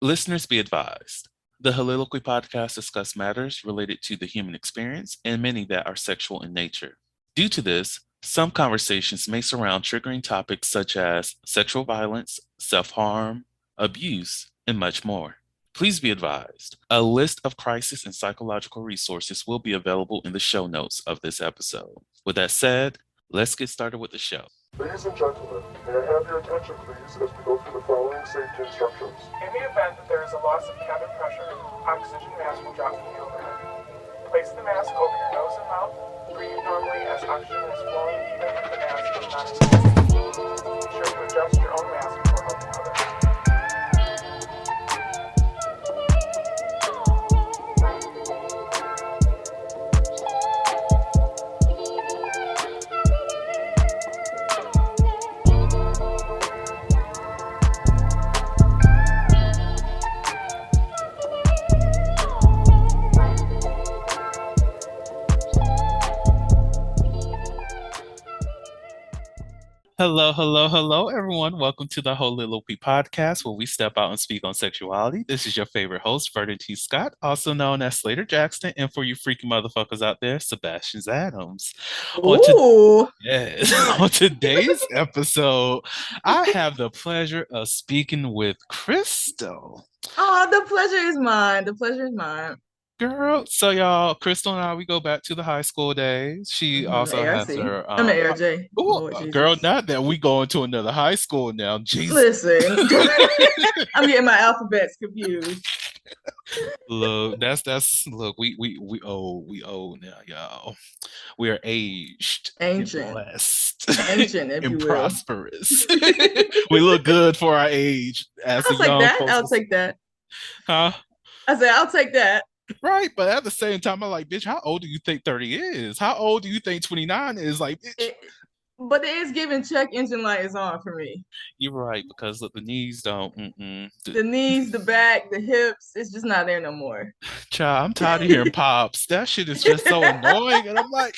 Listeners be advised. The Soliloquy podcast discuss matters related to the human experience and many that are sexual in nature. Due to this, some conversations may surround triggering topics such as sexual violence, self-harm, abuse, and much more. Please be advised, a list of crisis and psychological resources will be available in the show notes of this episode. With that said, let's get started with the show. Ladies and gentlemen, may I have your attention please as we go through the following safety instructions. In the event that there is a loss of cabin pressure, oxygen mask will drop from the overhead. Place the mask over your nose and mouth. Breathe normally as oxygen is flowing even if the mask is not inflated. Be sure to adjust your own mask before helping others. Hello, everyone. Welcome to the Soliloquy podcast, where we step out and speak on sexuality. This is your favorite host, Vernon T. Scott, also known as Slaytor Jackson, and for you freaky motherfuckers out there, Sebastian Adams. On today's episode, I have the pleasure of speaking with Crystal. Oh, the pleasure is mine. The pleasure is mine. Girl, so y'all, Crystal and I, we go back to the high school days. She also has her. I'm an ARJ. Girl, not that we going to another high school now. Jesus. Listen, I'm getting my alphabets confused. Look, look. We old now, y'all. We are aged, ancient, blessed, ancient, if and you prosperous. We look good for our age. I'll take that. Huh? I said, I'll take that. Right, but at the same time, I'm like, bitch, how old do you think 30 is? How old do you think 29 is? Like, bitch. But it is giving check engine light is on for me. You're right, because look, the knees don't. The knees, the back, the hips, it's just not there no more. Child, I'm tired of hearing pops. That shit is just so annoying. And I'm like,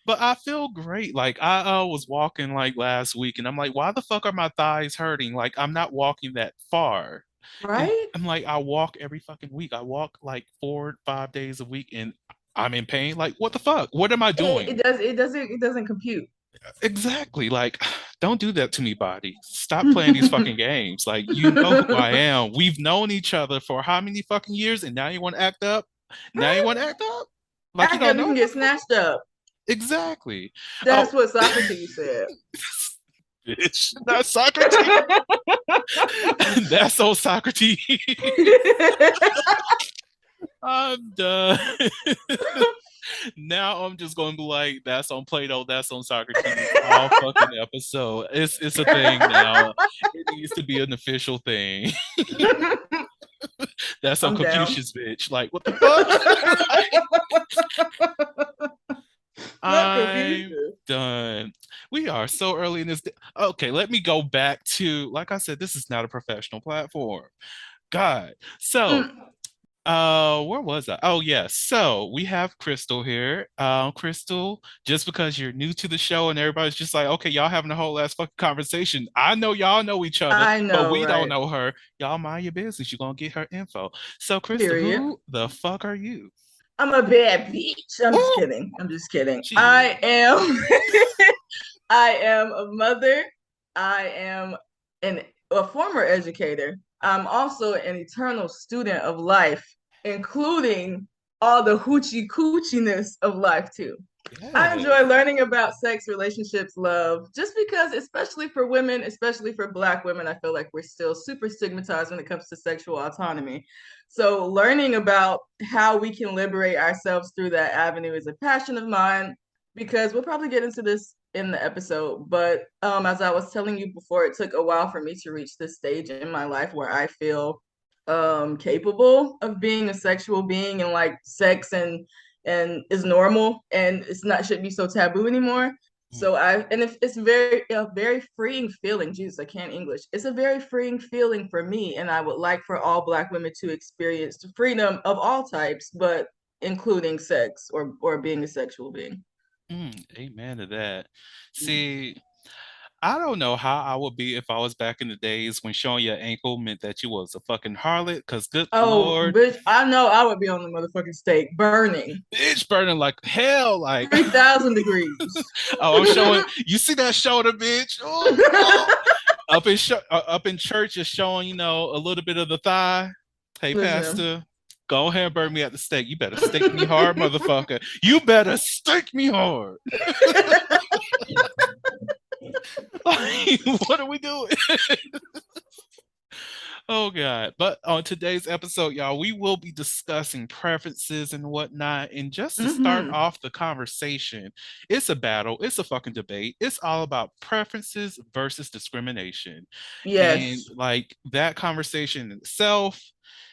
but I feel great. Like, I was walking like last week, and I'm like, why the fuck are my thighs hurting? Like, I'm not walking that far. Right? And I'm like, I walk every fucking week. I walk like 4 or 5 days a week, and I'm in pain. Like, what the fuck? What am I doing? It doesn't compute. Exactly. Like, don't do that to me, body. Stop playing these fucking games. Like, you know who I am. We've known each other for how many fucking years, and now you want to act up? Now you want to act up? Like, you don't know? You can get snatched up. Exactly. That's what Socrates said. Bitch, that's Socrates. That's old Socrates. I'm done. Now I'm just going to be like, that's on Plato, that's on Socrates, all fucking episode. It's a thing now. It needs to be an official thing. That's on Confucius, bitch. Like, what the fuck? I'm done. We are so early in this. Okay, let me go back to, like I said, this is not a professional platform. God. So, where was I? Oh, yes. So we have Crystal here. Crystal, just because you're new to the show and everybody's just like, okay, y'all having a whole ass fucking conversation. I know y'all know each other, but we don't know her. Y'all mind your business. You're gonna get her info. So, Crystal, who the fuck are you? I'm a bad bitch. I'm just kidding. Jeez. I am a mother. I am a former educator. I'm also an eternal student of life, including all the hoochie coochiness of life too. Yeah. I enjoy learning about sex, relationships, love, just because, especially for women, especially for Black women, I feel like we're still super stigmatized when it comes to sexual autonomy. So learning about how we can liberate ourselves through that avenue is a passion of mine, because we'll probably get into this in the episode. But as I was telling you before, it took a while for me to reach this stage in my life where I feel capable of being a sexual being, and like sex and is normal, and shouldn't be so taboo anymore. So it's a very freeing feeling. Jesus, I can't English. It's a very freeing feeling for me, and I would like for all Black women to experience the freedom of all types, but including sex or being a sexual being. Amen to that. See, I don't know how I would be if I was back in the days when showing your ankle meant that you was a fucking harlot. Cause good Oh, lord, bitch, I know I would be on the motherfucking stake burning bitch, burning like hell. Like, 3,000 degrees. oh, I'm showing. You see that shoulder, bitch? Oh, oh. Up in church, just showing a little bit of the thigh. Hey, Listen. pastor, go ahead and burn me at the stake. You better stake me hard, motherfucker. You better stake me hard. Like, what are we doing? Oh God. But on today's episode, y'all, we will be discussing preferences and whatnot. And just to start Hmm. off the conversation, it's a battle, it's a fucking debate. It's all about preferences versus discrimination. And Yes, like that conversation in itself,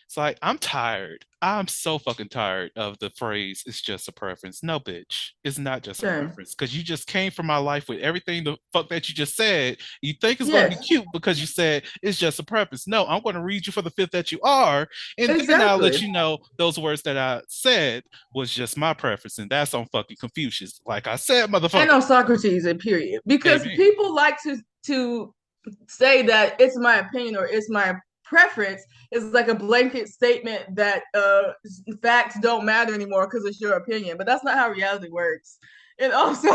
it's like I'm tired. I'm so fucking tired of the phrase "it's just a preference." No, bitch, it's not just a same. preference. Because you just came from my life with everything the fuck that you just said. You think it's going to be Yes, cute because you said it's just a preference. No, I'm going to read you for the fifth that you are, and then I'll let exactly. you know those words that I said was just my preference, and that's on fucking Confucius. Like I said, And motherfucker. on Socrates, and period. Because Amen. people like to say that it's my opinion or it's my preference is like a blanket statement that facts don't matter anymore because it's your opinion. But that's not how reality works. And also,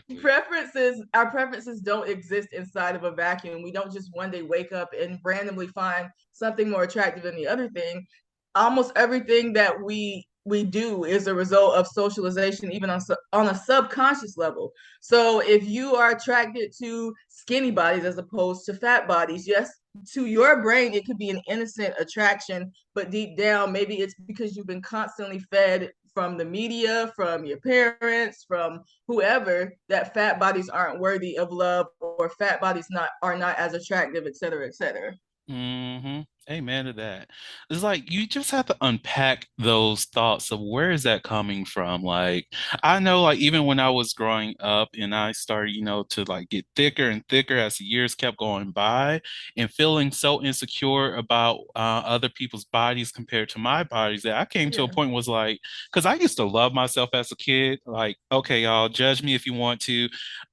Exactly. our preferences don't exist inside of a vacuum. We don't just one day wake up and randomly find something more attractive than the other thing. Almost everything that we do is a result of socialization, even on a subconscious level. So if you are attracted to skinny bodies as opposed to fat bodies, yes, to your brain, it could be an innocent attraction, but deep down, maybe it's because you've been constantly fed from the media, from your parents, from whoever, that fat bodies aren't worthy of love or fat bodies are not as attractive, et cetera, et cetera. Mm-hmm. Amen to that. It's like you just have to unpack those thoughts of where is that coming from. Like I know, like even when I was growing up and I started, to like get thicker and thicker as the years kept going by, and feeling so insecure about other people's bodies compared to my bodies that I came to a Yeah. point was like, because I used to love myself as a kid. Like, okay, y'all judge me if you want to.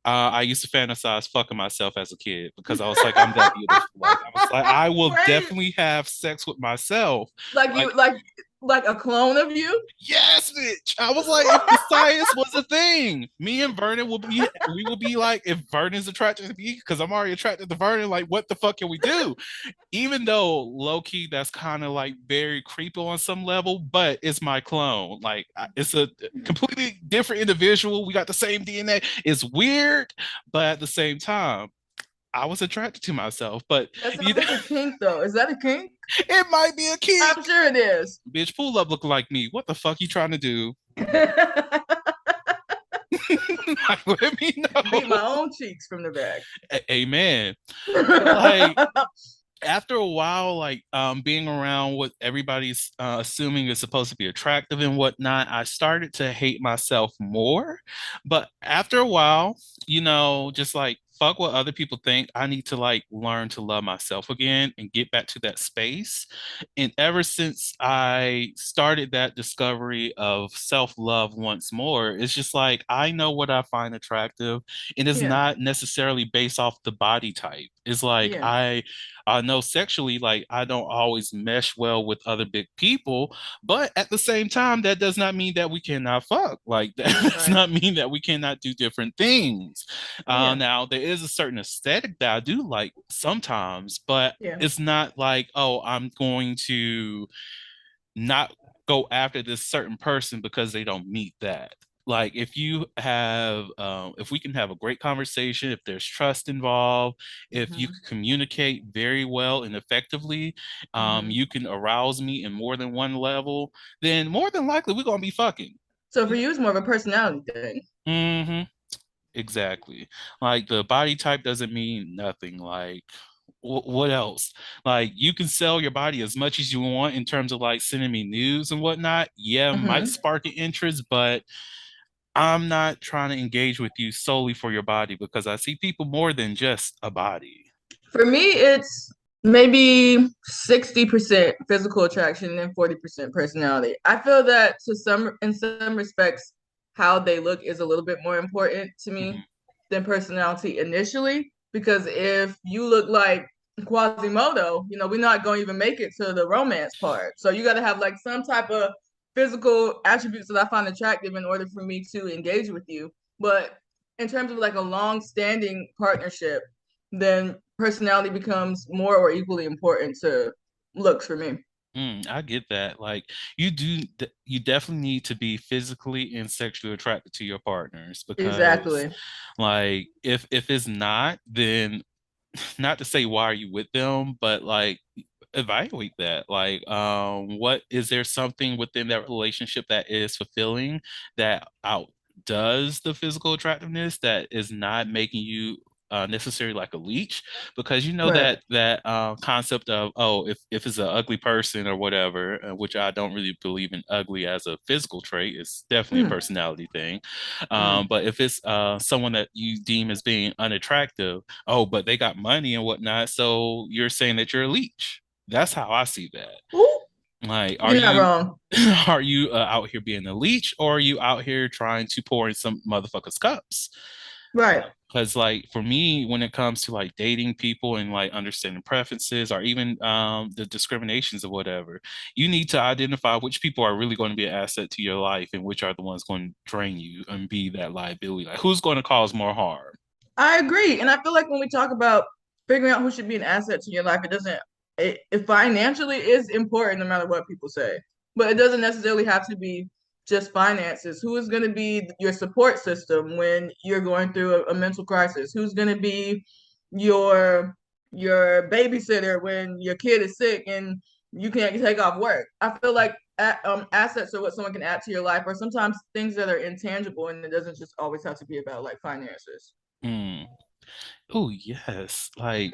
I used to fantasize fucking myself as a kid because I was like, I'm that beautiful. Like I was like, I will Right? definitely have sex with myself. Like you Like, like a clone of you? yes, bitch. I was like, if the science was a thing, me and Vernon we will be like, if Vernon's attracted to me, because I'm already attracted to Vernon, like, what the fuck can we do? Even though low key, that's kind of like very creepy on some level, but it's my clone. Like, it's a completely different individual. We got the same DNA. It's weird, but at the same time, I was attracted to myself. But That you sounds know, like a kink though. Is that a kink? it might be a kink. I'm sure it is. Bitch, pull up looking like me. What the fuck you trying to do? Like, let me Beat my know. own cheeks from the back. Amen. But like after a while, like being around what everybody's assuming is supposed to be attractive and whatnot, I started to hate myself more. But after a while, just like fuck what other people think. I need to like learn to love myself again and get back to that space. And ever since I started that discovery of self-love once more, it's just like I know what I find attractive, and it's Yeah, not necessarily based off the body type. It's like yeah, I know sexually, like I don't always mesh well with other big people, but at the same time, that does not mean that we cannot fuck. Like that does right. not mean that we cannot do different things. Yeah, Now there is a certain aesthetic that I do like sometimes, but yeah. it's not like, oh, I'm going to not go after this certain person because they don't meet that. Like if we can have a great conversation, if there's trust involved, if you can Hmm. communicate very well and effectively, Hmm. you can arouse me in more than one level, then more than likely we're gonna be fucking. So for you, it's more of a personality thing. Mm-hmm. Exactly. Like the body type doesn't mean nothing. Like what else? Like you can sell your body as much as you want in terms of like sending me news and whatnot. Yeah, might Hmm. spark an interest, but I'm not trying to engage with you solely for your body because I see people more than just a body. For me, it's maybe 60% physical attraction and 40% personality. I feel that in some respects, how they look is a little bit more important to me Mhm. than personality initially. Because if you look like Quasimodo, we're not going to even make it to the romance part. So you got to have like some type of physical attributes that I find attractive in order for me to engage with you. But in terms of like a long-standing partnership, then personality becomes more or equally important to looks for me. I get that. Like you definitely need to be physically and sexually attracted to your partners because, Exactly. like, if it's not, then not to say why are you with them, but like evaluate that. Like, what is there something within that relationship that is fulfilling that outdoes the physical attractiveness that is not making you necessarily like a leech, because you know Right. that concept of, oh, if it's an ugly person or whatever, which I don't really believe in ugly as a physical trait. It's definitely a Mm, personality thing. mm. But if it's someone that you deem as being unattractive, oh, but they got money and whatnot, so you're saying that you're a leech. That's how I see that. Ooh, Like, are you're not you wrong. are you out here being a leech, or are you out here trying to pour in some motherfuckers' cups? Right. Because like for me, when it comes to like dating people and like understanding preferences or even the discriminations or whatever, you need to identify which people are really going to be an asset to your life and which are the ones going to drain you and be that liability. Like, who's going to cause more harm? I agree. And I feel like when we talk about figuring out who should be an asset to your life, it financially is important no matter what people say. But it doesn't necessarily have to be just finances. Who is going to be your support system when you're going through a mental crisis? Who's going to be your your babysitter when your kid is sick and you can't take off work? I feel like assets are what someone can add to your life, or sometimes things that are intangible, and it doesn't just always have to be about like finances. Mm. Oh, yes. Like,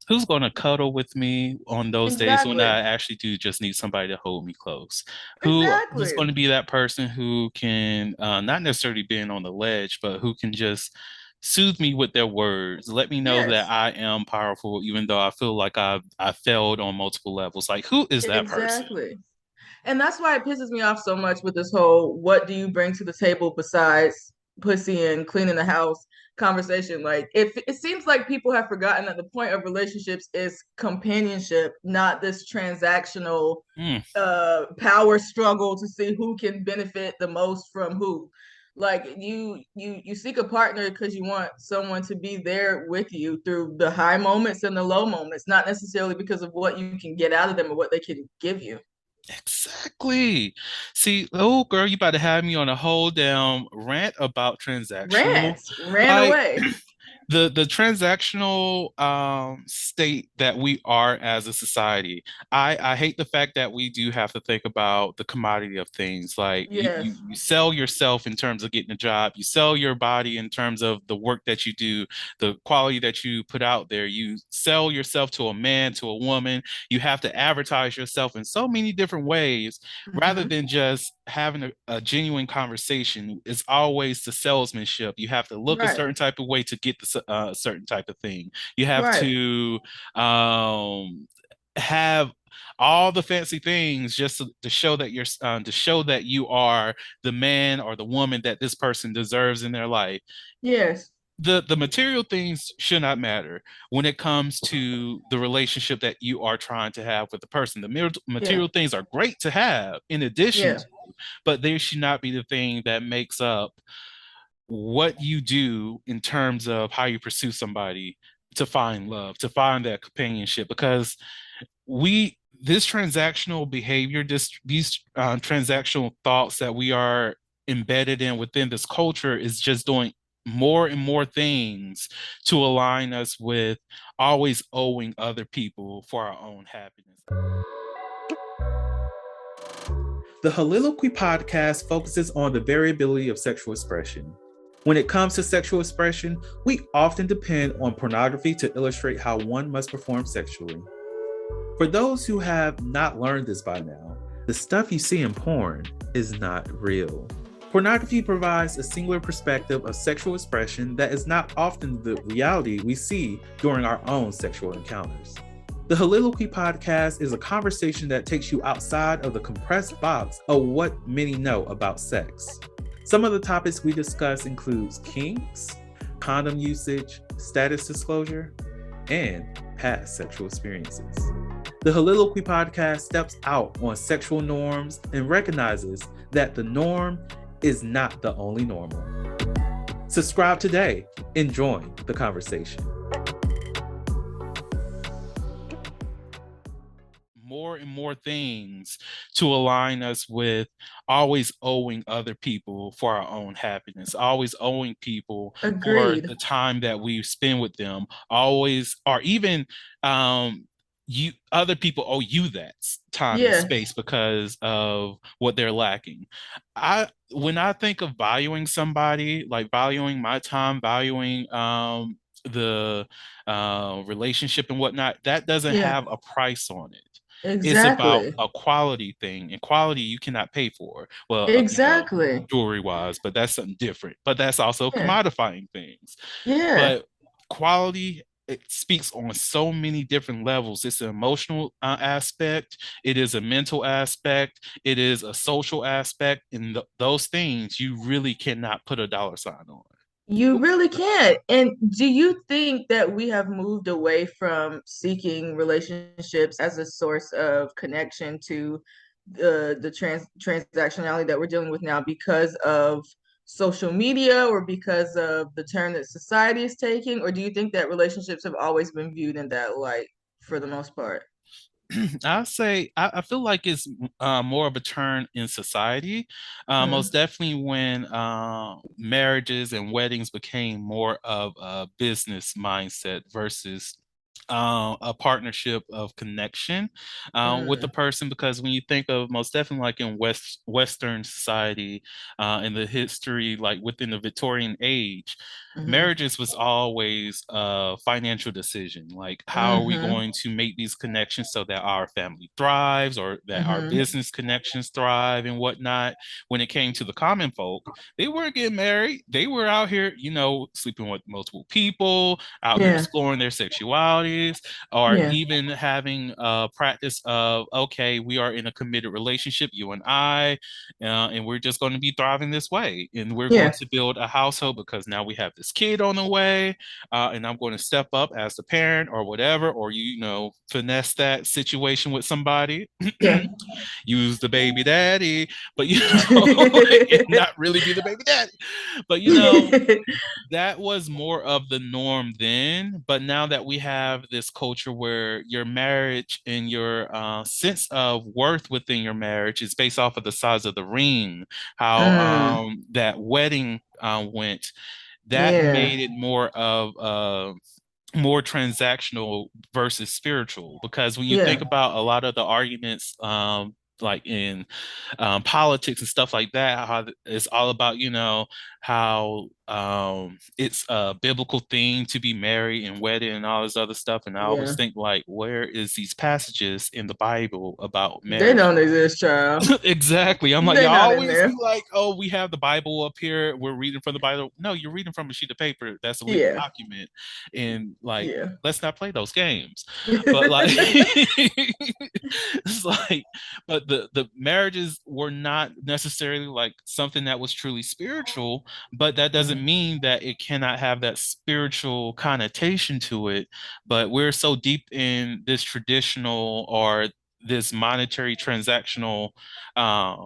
who's going to cuddle with me on those days when Exactly. I actually do just need somebody to hold me close? Who's Exactly. going to be that person who can not necessarily being on the ledge, but who can just soothe me with their words, let me know that Yes. I am powerful, even though I feel like I failed on multiple levels. Like, who is that person? Exactly. And that's why it pisses me off so much with this whole what do you bring to the table besides pussy and cleaning the house conversation. Like it seems like people have forgotten that the point of relationships is companionship, not this transactional Mm, power struggle to see who can benefit the most from who. Like you seek a partner because you want someone to be there with you through the high moments and the low moments, not necessarily because of what you can get out of them or what they can give you. exactly. See, oh girl, you about to have me on a whole damn rant about transactional. Ran Like, away. the transactional state that we are as a society. I hate the fact that we do have to think about the commodity of things. Like, Yes. you sell yourself in terms of getting a job, you sell your body in terms of the work that you do, the quality that you put out there, you sell yourself to a man, to a woman. You have to advertise yourself in so many different ways rather Hmm. than just having a genuine conversation. It's always the salesmanship. You have to look a Right. certain type of way to get the certain type of thing. You have Right. to have all the fancy things just to show that you are the man or the woman that this person deserves in their life. Yes. The material things should not matter when it comes to the relationship that you are trying to have with the person. The Yeah. material things are great to have in addition Yeah. to, but they should not be the thing that makes up what you do in terms of how you pursue somebody to find love, to find that companionship. Because we this transactional behavior, these transactional thoughts that we are embedded in within this culture is just doing more and more things to align us with always owing other people for our own happiness. The Soliloquy podcast focuses on the variability of sexual expression. When it comes to sexual expression, we often depend on pornography to illustrate how one must perform sexually. For those who have not learned this by now, the stuff you see in porn is not real. Pornography provides a singular perspective of sexual expression that is not often the reality we see during our own sexual encounters. The Soliloquy podcast is a conversation that takes you outside of the compressed box of what many know about sex. Some of the topics we discuss includes kinks, condom usage, status disclosure, and past sexual experiences. The Holiloquy podcast steps out on sexual norms and recognizes that the norm is not the only normal. Subscribe today and join the conversation. More and more things to align us with always owing other people for our own happiness, always owing people for Agreed. the time that we spend with them, always, or even you other people owe you that time and Yeah. space because of what they're lacking. When I think of valuing somebody, like valuing my time, valuing the relationship and whatnot, that doesn't Yeah. have a price on it. It's about Exactly. a quality thing, and quality you cannot pay for. Well, Exactly. jewelry wise, but that's something different. But that's also Yeah. commodifying things. Yeah. But quality, it speaks on so many different levels. It's an emotional aspect, it is a mental aspect, it is a social aspect, and those things you really cannot put a dollar sign on. You really can't. And do you think that we have moved away from seeking relationships as a source of connection to the transactionality that we're dealing with now because of social media or because of the turn that society is taking? Or do you think that relationships have always been viewed in that light for the most part? I say I feel like it's more of a turn in society. Most Mm, definitely when marriages and weddings became more of a business mindset versus a partnership of connection with the mm, person. Because when you think of most definitely like in Western society, in the history, like within the Victorian age, mm-hmm, marriages was always a financial decision. Like, how are we mm-hmm, going to make these connections so that our family thrives or that our mm-hmm. business connections thrive and whatnot? When it came to the common folk, they weren't getting married. They were out here, sleeping with multiple people, out here Yeah, exploring their sexualities, or yeah, even having a practice of, okay, we are in a committed relationship, you and I, and we're just going to be thriving this way. And we're going yeah, to build a household because now we have this kid on the way, and I'm going to step up as the parent or whatever, or finesse that situation with somebody, yeah. use the baby daddy, but and not really be the baby daddy. But that was more of the norm then. But now that we have this culture where your marriage and your sense of worth within your marriage is based off of the size of the ring, how Mm, that wedding went, that yeah, made it more transactional versus spiritual. Because when you yeah, think about a lot of the arguments, like in politics and stuff like that, how it's all about, how it's a biblical thing to be married and wedded and all this other stuff. And I always yeah. think, like, where is these passages in the Bible about They marriage? don't exist, child. Exactly. I'm like, They're y'all not in always there. be like, oh, we have the Bible up here. We're reading from the Bible. No, you're reading from a sheet of paper. That's a legal Yeah, document. And like, yeah. let's not play those games. But like, it's like, but the marriages were not necessarily like something that was truly spiritual, but that doesn't Mhm. mean that it cannot have that spiritual connotation to it. But we're so deep in this traditional or this monetary transactional uh,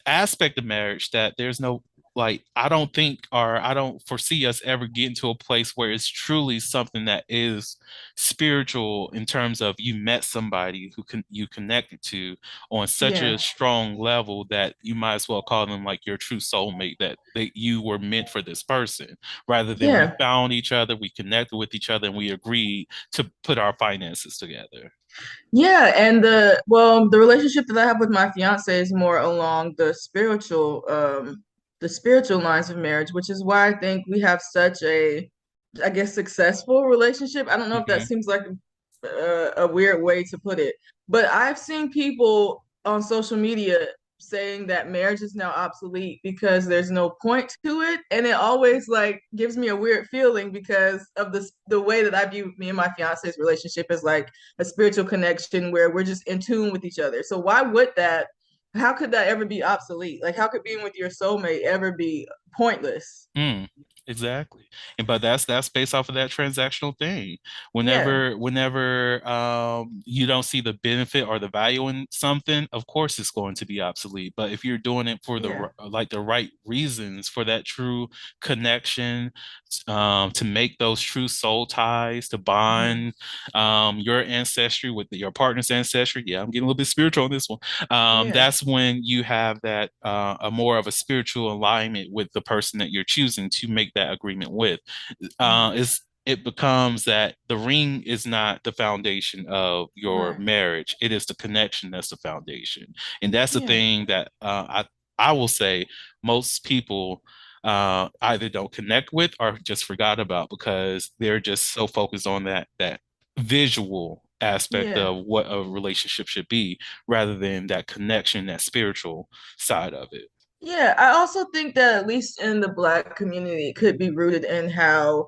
aspect of marriage that there's no, like, I don't think, or I don't foresee us ever getting to a place where it's truly something that is spiritual, in terms of you met somebody who you connected to on such a Yeah, strong level that you might as well call them like your true soulmate, that you were meant for this person, rather than we yeah, found each other, we connected with each other, and we agreed to put our finances together. yeah. And the relationship that I have with my fiance is more along the spiritual lines of marriage, which is why I think we have such a, I guess, successful relationship. I don't know if that Hmm. seems like a weird way to put it, but I've seen people on social media saying that marriage is now obsolete because there's no point to it, and it always like gives me a weird feeling because of the way that I view me and my fiance's relationship as like a spiritual connection where we're just in tune with each other. So why would that? How could that ever be obsolete? Like, how could being with your soulmate ever be pointless? Mm. Exactly. And but that's based off of that transactional thing. Yeah, Whenever you don't see the benefit or the value in something, of course it's going to be obsolete. But if you're doing it for yeah, like the right reasons, for that true connection, to make those true soul ties, to hmm, bond your ancestry with your partner's ancestry. Yeah, I'm getting a little bit spiritual on this one. yeah, That's when you have that a more of a spiritual alignment with the person that you're choosing to make that agreement with. hmm, Is it becomes that the ring is not the foundation of your right, marriage. It is the connection that's the foundation. And that's the yeah, thing that I will say most people either don't connect with or just forgot about because they're just so focused on that visual aspect yeah. of what a relationship should be rather than that connection, that spiritual side of it. Yeah, I also think that at least in the Black community, it could be rooted in how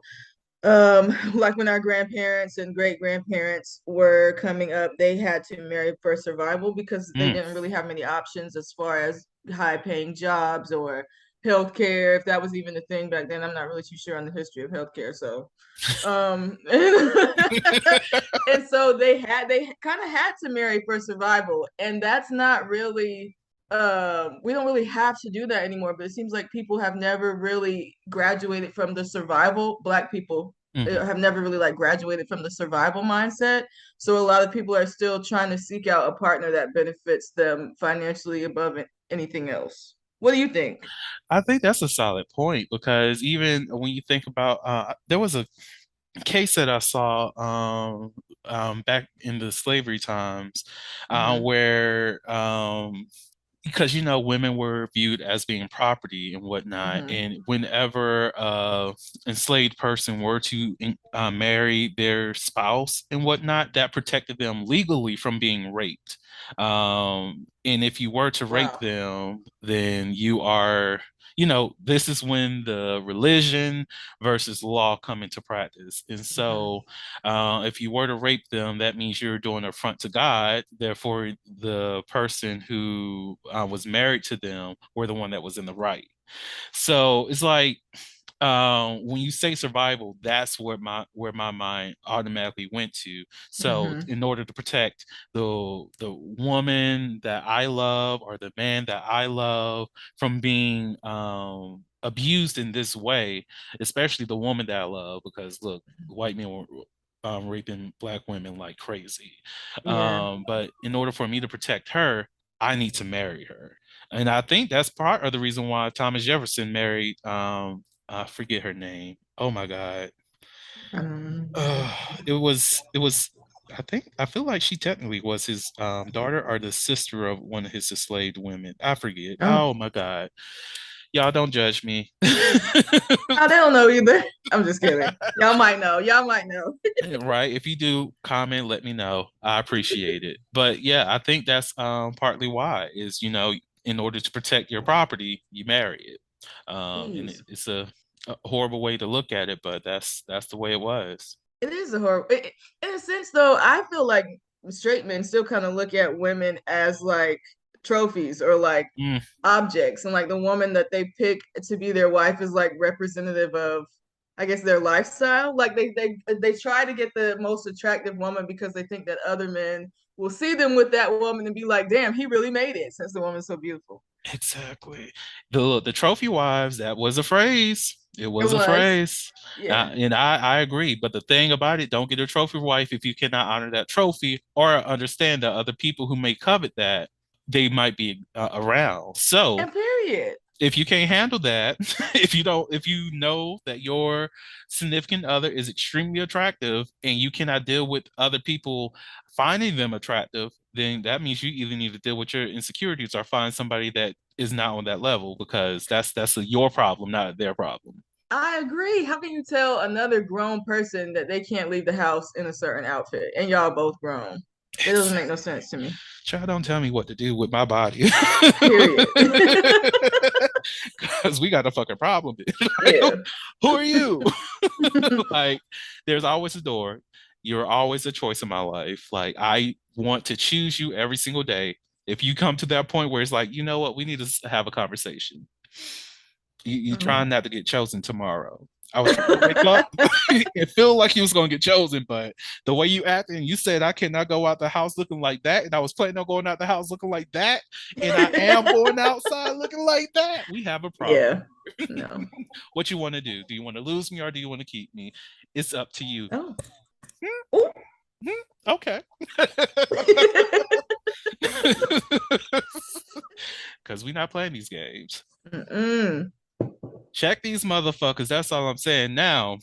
like when our grandparents and great grandparents were coming up, they had to marry for survival because they Mm. didn't really have many options as far as high paying jobs or healthcare, if that was even a thing back then. I'm not really too sure on the history of healthcare. So and so they kind of had to marry for survival. And that's not really we don't really have to do that anymore, but it seems like people have never really graduated from the survival, Black people Mhm. have never really like graduated from the survival mindset. So a lot of people are still trying to seek out a partner that benefits them financially above anything else. What do you think? I think that's a solid point because even when you think about, there was a case that I saw back in the slavery times Mm-hmm. where because women were viewed as being property and whatnot, Mm-hmm. and whenever enslaved person were to marry their spouse and whatnot, that protected them legally from being raped. And if you were to rape Wow. them, then you are, this is when the religion versus law come into practice. And Mm-hmm. so if you were to rape them, that means you're doing an affront to God. Therefore, the person who was married to them were the one that was in the right. So it's like when you say survival, that's where my mind automatically went to. So Mm-hmm. in order to protect the woman that I love or the man that I love from being abused in this way, especially the woman that I love, because look, white men were raping black women like crazy. Yeah. But in order for me to protect her, I need to marry her. And I think that's part of the reason why Thomas Jefferson married I forget her name. Oh my God. Um, Uh, it was I feel like she technically was his daughter or the sister of one of his enslaved women. I forget. oh, Oh my God. Y'all don't judge me. oh, they don't know either. I'm just kidding. Y'all might know. Y'all might know. Right. If you do comment, let me know. I appreciate it. But yeah, I think that's partly why is, in order to protect your property, you marry it. And Jeez. it's a horrible way to look at it, but that's the way it was. It is a horror. In a sense, though, I feel like straight men still kind of look at women as like trophies or like Mm, objects, and like the woman that they pick to be their wife is like representative of, I guess, their lifestyle. Like they try to get the most attractive woman because they think that other men will see them with that woman and be like, "Damn, he really made it," since the woman's so beautiful. exactly. The trophy wives, that was a phrase. It It was a was, phrase. yeah. And I agree. But the thing about it, don't get a trophy wife if you cannot honor that trophy or understand that other people who may covet that, they might be around. So And period. if you can't handle that, if you know that your significant other is extremely attractive and you cannot deal with other people finding them attractive, then that means you either need to deal with your insecurities or find somebody that is not on that level because your problem, not their problem. I agree. How can you tell another grown person that they can't leave the house in a certain outfit and y'all both grown? That doesn't make no sense to me. Child, don't tell me what to do with my body. Period. Because we got a fucking problem. Like, Yeah. who are you? Like, there's always a door. You're always a choice in my life. Like, I want to choose you every single day. If you come to that point where it's like, you know what, we need to have a conversation. You Oh. trying not to get chosen tomorrow. I was trying to wake up. It felt like you was gonna get chosen, but the way you acted, and you said I cannot go out the house looking like that, and I was planning on going out the house looking like that, and I am going outside looking like that. We have a problem. Yeah. No. What you want to do? Do you want to lose me or do you want to keep me? It's up to you. Oh. Hmm? Ooh. Hmm? Okay. Because we're not playing these games. Mm-mm. Check these motherfuckers. That's all I'm saying. Now,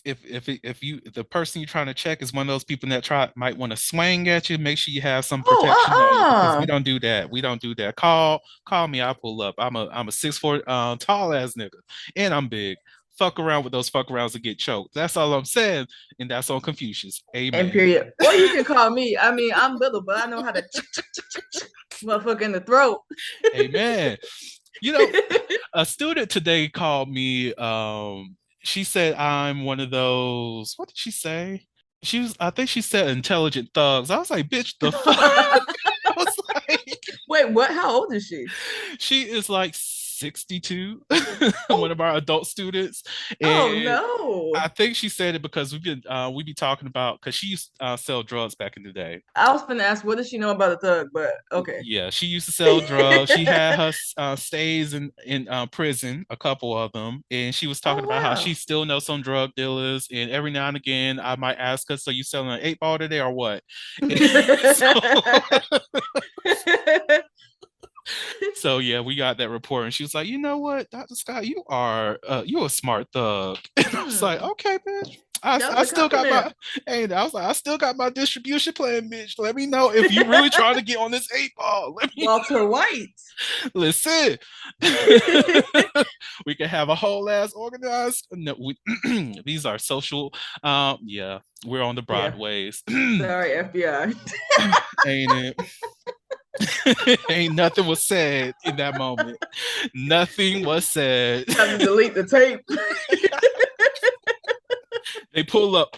if the person you're trying to check is one of those people that might want to swing at you, make sure you have some protection on you because we Oh, don't do that. We don't do that. Call me. I'll pull up. I'm a 6'4" tall ass nigga, and I'm big. Fuck around with those fuck arounds and get choked. That's all I'm saying, and that's on Confucius. and Amen. period. Or you can call me. I mean, I'm little, but I know how to motherfucker in the throat. Amen. You know, a student today called me. She said I'm one of those. What did she say? I think she said intelligent thugs. I was like, bitch, the fuck. I was like, Wait, what? How old is she? she is like 62, one Oh, of our adult students, oh and no. I think she said it because we be talking about because she used to sell drugs back in the day. I was gonna ask, what does she know about a thug? But okay. Yeah, she used to sell drugs. She had her stays in prison, a couple of them, and she was talking Oh about how she wow. still knows some drug dealers. And every now and again, I might ask her, "So you selling an 8 ball today or what?" so, so yeah, we got that report, and she was like, "You know what, Dr. Scott, you a smart thug." And I was like, Hmm, "Okay, bitch." I, that was I a still got my compliment. hey, I was like, I still got my distribution plan, bitch. Let me know if you really trying to get on this 8 ball. Let me Walter White. listen. We can have a whole ass organized. No, these are social. Yeah, we're on the Yeah. broadways. Sorry, FBI. Ain't it? Ain't nothing was said in that moment. Nothing was said. Have to delete the tape. They pull up.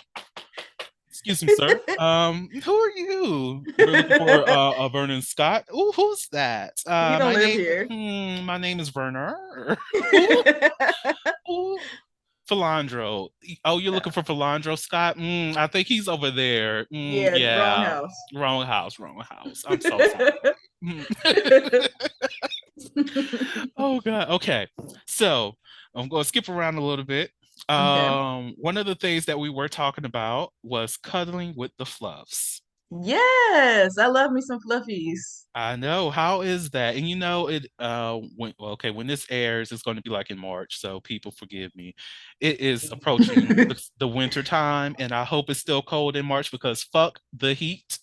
Excuse me, sir. Who are you? We're looking for a Vernon Scott. Ooh, who's that? He don't live here. My name is Werner. Ooh, ooh, Philandro. Oh, you're looking for Philandro Scott? I think he's over there. Yeah, wrong Yeah, house. wrong house, wrong house. I'm so sorry. Oh God. Okay. So I'm going to skip around a little bit. Okay. One of the things that we were talking about was cuddling with the fluffs. Yes, I love me some fluffies. I know. How is that? And you know it when this airs, it's going to be like in March, so people forgive me. It is approaching the winter time, and I hope it's still cold in March because fuck the heat.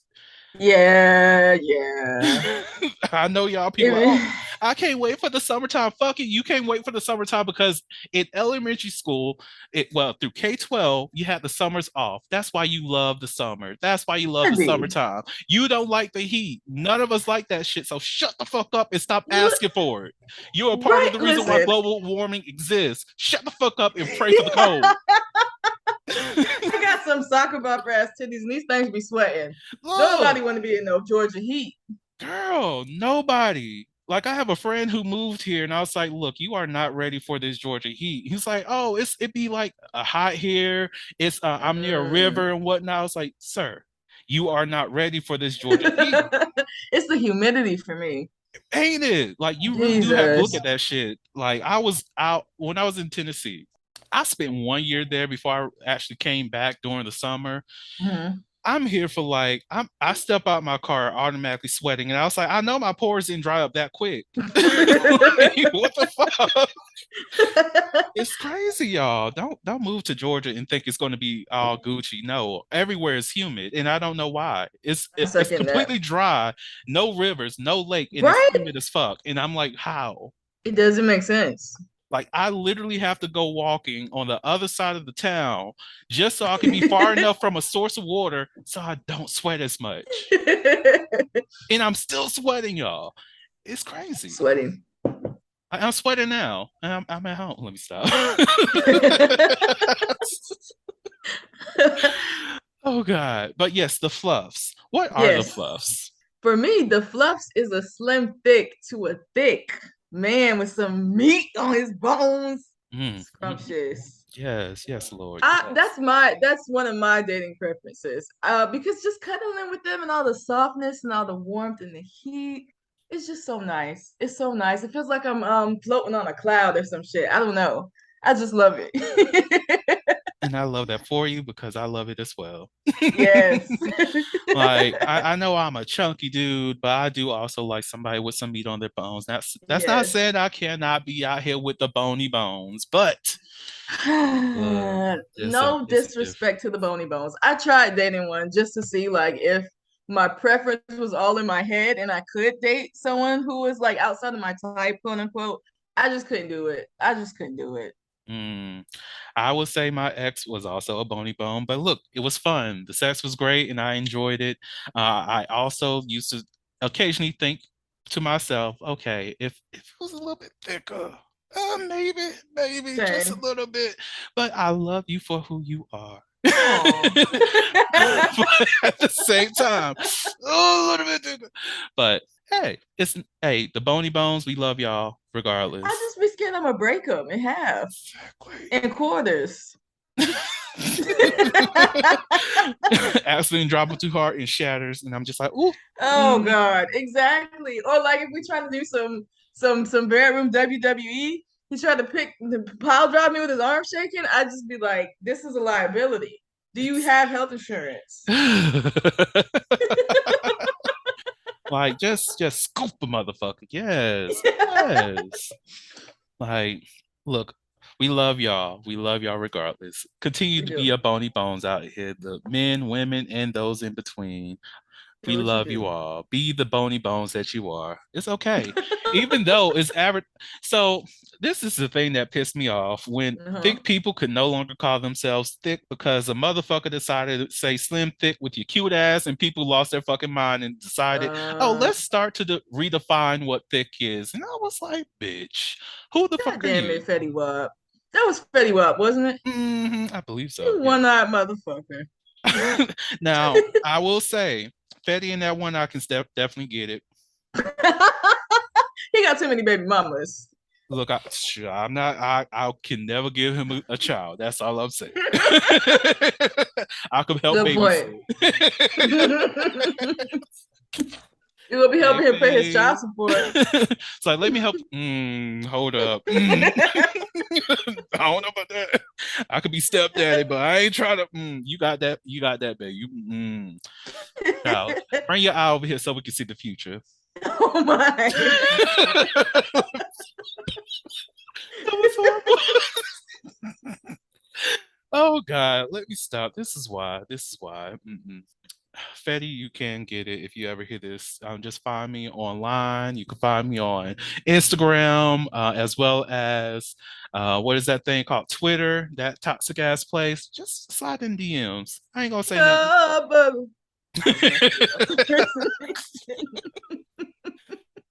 Yeah, yeah. I know y'all people are, oh, I can't wait for the summertime. Fuck it, you can't wait for the summertime because in elementary school, through K-12, you had the summers off. That's why you love the summer. That's why you love the Andy, summertime. You don't like the heat. None of us like that shit. So shut the fuck up and stop look, asking for it. You're a part of right? the reason why Listen, global warming exists. Shut the fuck up and pray for the cold. I got some soccer bopper ass titties, and these things be sweating. Don't Look, nobody want to be in no Georgia heat. girl, nobody. Like I have a friend who moved here, and I was like, "Look, you are not ready for this Georgia heat." He's like, "Oh, it be like a hot here. I'm near a Mm. river and whatnot." I was like, "Sir, you are not ready for this Georgia heat, It's the humidity for me. ain't it? Like you really do have to look Jesus. at that shit." Like I was out when I was in Tennessee. I spent 1 year there before I actually came back during the summer. Mhm. I'm here for like I step out my car automatically sweating, and I was like, I know my pores didn't dry up that quick. Like, what the fuck? It's crazy, y'all. Don't move to Georgia and think it's going to be all Gucci. No, everywhere is humid, and I don't know why. I It's second that. completely dry, no rivers, no lake, and it's Right? humid as fuck. And I'm like, how? It doesn't make sense. Like I literally have to go walking on the other side of the town just so I can be far enough from a source of water so I don't sweat as much. And I'm still sweating, y'all. It's crazy. Sweating. I'm sweating now. I'm at home. Let me stop. Oh God. But yes, the fluffs. What are the Yes. fluffs? For me, the fluffs is a slim thick to a thick. man with some meat on his bones. Mm. Scrumptious. Yes, yes, Lord, I yes. that's one of my dating preferences. Because just cuddling with them and all the softness and all the warmth and the heat, it's just so nice. It's so nice. It feels like I'm floating on a cloud or some shit. I don't know. I just love it. And I love that for you because I love it as well. Yes. Like I know I'm a chunky dude, but I do also like somebody with some meat on their bones. That's not Yes. saying I cannot be out here with the bony bones, but No there's a difference. disrespect to the bony bones. I tried dating one just to see like if my preference was all in my head and I could date someone who was like outside of my type, quote unquote. I just couldn't do it. I just couldn't do it. Mm. I would say my ex was also a bony bone, but look, it was fun. The sex was great and I enjoyed it. I also used to occasionally think to myself, okay, if it was a little bit thicker, maybe just a Same. little bit, but I love you for who you are. Oh. But at the same time, oh, a little bit thicker. But hey, the bony bones, we love y'all I regardless. just be scared I'm gonna break them in half, Exactly. in quarters. Accidentally drop it too hard and shatters, and I'm just like, ooh. Oh Mm. God, exactly. Or like if we try to do some bedroom WWE, he tried to pick the pile drive me with his arm shaking. I'd just be like, this is a liability. Do you It's have health insurance? like just scoop the motherfucker. Yes, yes. Like, look, we love y'all. We love y'all regardless. Continue We to be do. a bony bones out here. The men, women, and those in between. We Do what you love you do. all. Be the bony bones that you are. It's okay. Even though it's average. So, this is the thing that pissed me off when Uh-huh. thick people could no longer call themselves thick because a motherfucker decided to say slim thick with your cute ass, and people lost their fucking mind and decided, oh, Uh, let's start to redefine what thick is. And I was like, bitch, who the God fuck are damn you? it, Fetty Wap. That was Fetty Wap, wasn't it? I believe so. You Yeah. one-eyed motherfucker. Now, I will say, Fetty and that one, I can definitely get it. He got too many baby mamas. Look, I'm not. I can never give him a child. That's all I'm saying. I could help Good point. babysit. You gonna be Hey, helping him pay his babe. child support. It's like, let me help. Hold up. I don't know about that. I could be stepdaddy, but I ain't trying to. You got that. You got that, babe. Child, bring your eye over here so we can see the future. Oh my. That was horrible. Oh God, let me stop. This is why. This is why. Fetty, you can get it if you ever hear this. Just find me online. You can find me on Instagram, as well as what is that thing called? Twitter, that toxic ass place. Just slide in DMs. I ain't gonna say nothing. Yeah, baby. Impersonation.